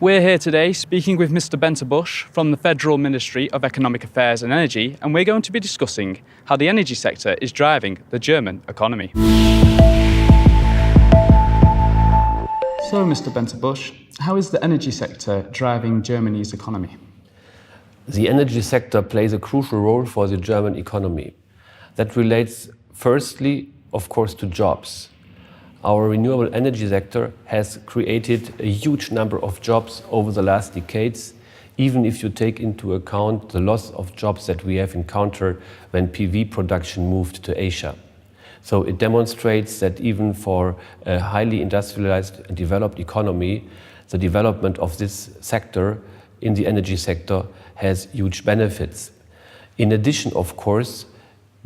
We're here today speaking with Mr. Benterbusch from the Federal Ministry of Economic Affairs and Energy, and we're going to be discussing how the energy sector is driving the German economy. So, Mr. Benterbusch, how is the energy sector driving Germany's economy? The energy sector plays a crucial role for the German economy. That relates firstly, of course, to jobs. Our renewable energy sector has created a huge number of jobs over the last decades, even if you take into account the loss of jobs that we have encountered when PV production moved to Asia. So it demonstrates that even for a highly industrialized and developed economy, the development of this sector in the energy sector has huge benefits. In addition, of course,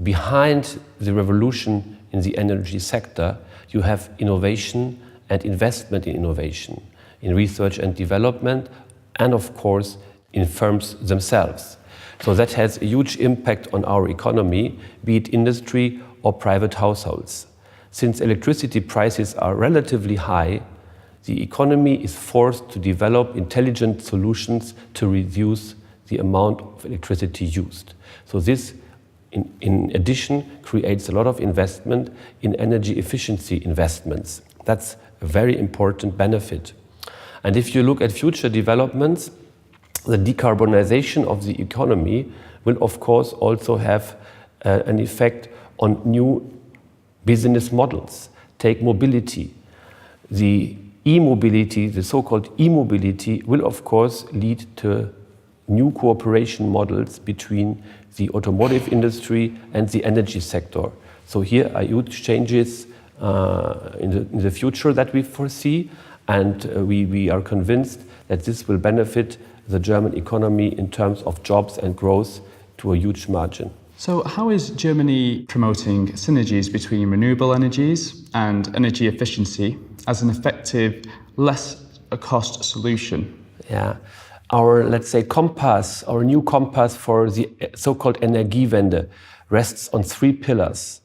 behind the revolution in the energy sector, you have innovation and investment in innovation, in research and development, and of course in firms themselves. So that has a huge impact on our economy, be it industry or private households. Since electricity prices are relatively high, the economy is forced to develop intelligent solutions to reduce the amount of electricity used. So this in addition, creates a lot of investment in energy efficiency investments. That's a very important benefit. And if you look at future developments, the decarbonization of the economy will of course also have an effect on new business models. Take mobility. The e-mobility, the so-called e-mobility, will of course lead to new cooperation models between the automotive industry and the energy sector. So here are huge changes in the future that we foresee, and we are convinced that this will benefit the German economy in terms of jobs and growth to a huge margin. So how is Germany promoting synergies between renewable energies and energy efficiency as an effective, less cost solution? Yeah. Our, let's say, compass, our new compass for the so-called Energiewende rests on three pillars.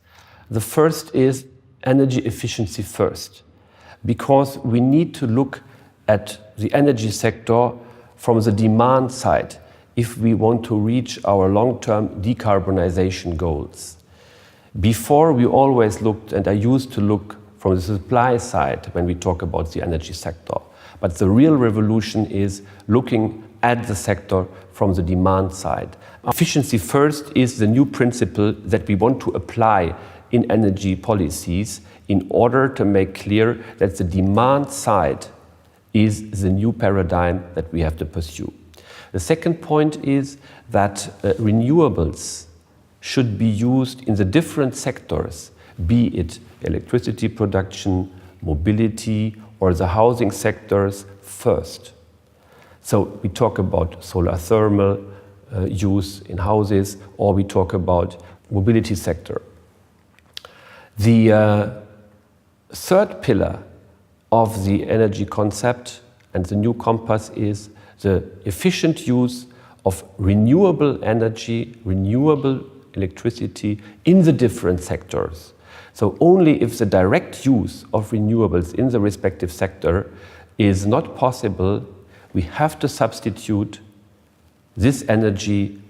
The first is energy efficiency first, because we need to look at the energy sector from the demand side if we want to reach our long-term decarbonization goals. Before, we always looked, and I used to look from the supply side when we talk about the energy sector. But the real revolution is looking at the sector from the demand side. Efficiency first is the new principle that we want to apply in energy policies in order to make clear that the demand side is the new paradigm that we have to pursue. The second point is that renewables should be used in the different sectors, be it electricity production, mobility, or the housing sectors first. So we talk about solar thermal use in houses, or we talk about mobility sector. The third pillar of the energy concept and the new compass is the efficient use of renewable energy, renewable electricity in the different sectors. So only if the direct use of renewables in the respective sector is not possible, we have to substitute this energy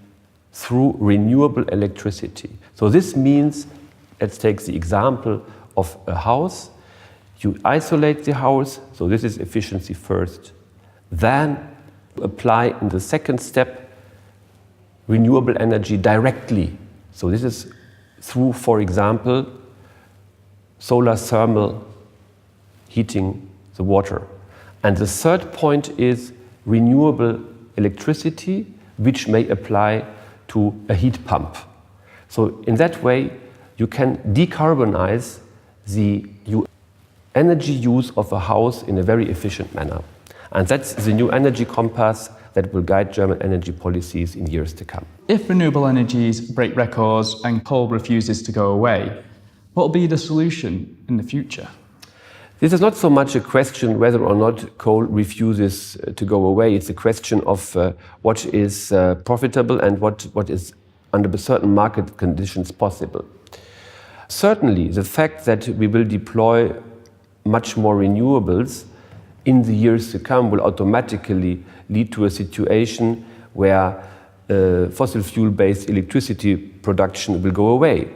through renewable electricity. So this means, let's take the example of a house. You isolate the house, so this is efficiency first. Then apply in the second step renewable energy directly. So this is through, for example, solar thermal heating the water. And the third point is renewable electricity, which may apply to a heat pump. So in that way, you can decarbonize the energy use of a house in a very efficient manner. And that's the new energy compass that will guide German energy policies in years to come. If renewable energies break records and coal refuses to go away, what will be the solution in the future? This is not so much a question whether or not coal refuses to go away. It's a question of what is profitable and what is under certain market conditions possible. Certainly, the fact that we will deploy much more renewables in the years to come will automatically lead to a situation where fossil fuel-based electricity production will go away.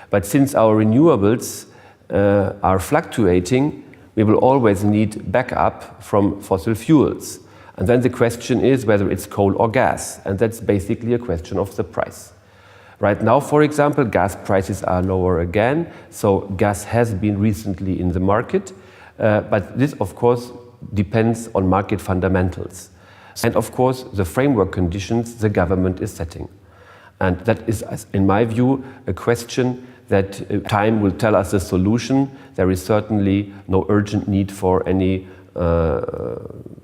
But since our renewables are fluctuating, we will always need backup from fossil fuels. And then the question is whether it's coal or gas, and that's basically a question of the price. Right now, for example, gas prices are lower again, so gas has been recently in the market, but this, of course, depends on market fundamentals. And of course, the framework conditions the government is setting. And that is, in my view, a question that time will tell us the solution. There is certainly no urgent need for any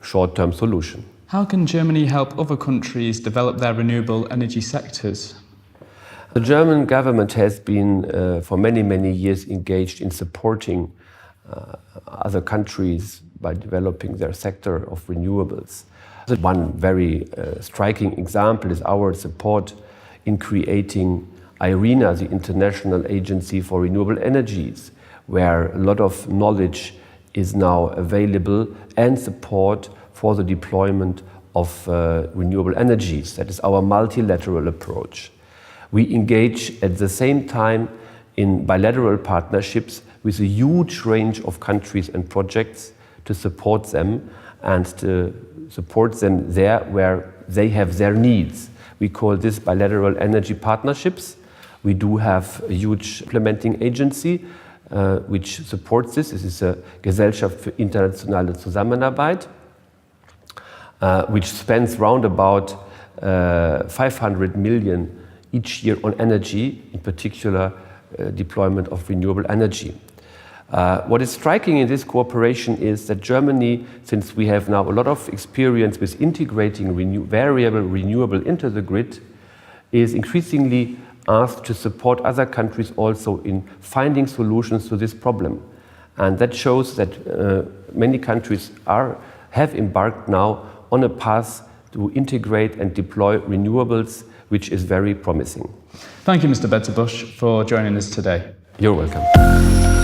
short-term solution. How can Germany help other countries develop their renewable energy sectors? The German government has been for many, many years engaged in supporting other countries by developing their sector of renewables. One very striking example is our support in creating IRENA, the International Agency for Renewable Energies, where a lot of knowledge is now available and support for the deployment of renewable energies. That is our multilateral approach. We engage at the same time in bilateral partnerships with a huge range of countries and projects to support them and to support them there where they have their needs. We call this bilateral energy partnerships. We do have a huge implementing agency which supports this. This is a Gesellschaft für internationale Zusammenarbeit, which spends round about 500 million each year on energy, in particular deployment of renewable energy. What is striking in this cooperation is that Germany, since we have now a lot of experience with integrating variable renewable into the grid, is increasingly asked to support other countries also in finding solutions to this problem. And that shows that many countries have embarked now on a path to integrate and deploy renewables, which is very promising. Thank you, Mr. Benterbusch, for joining us today. You're welcome.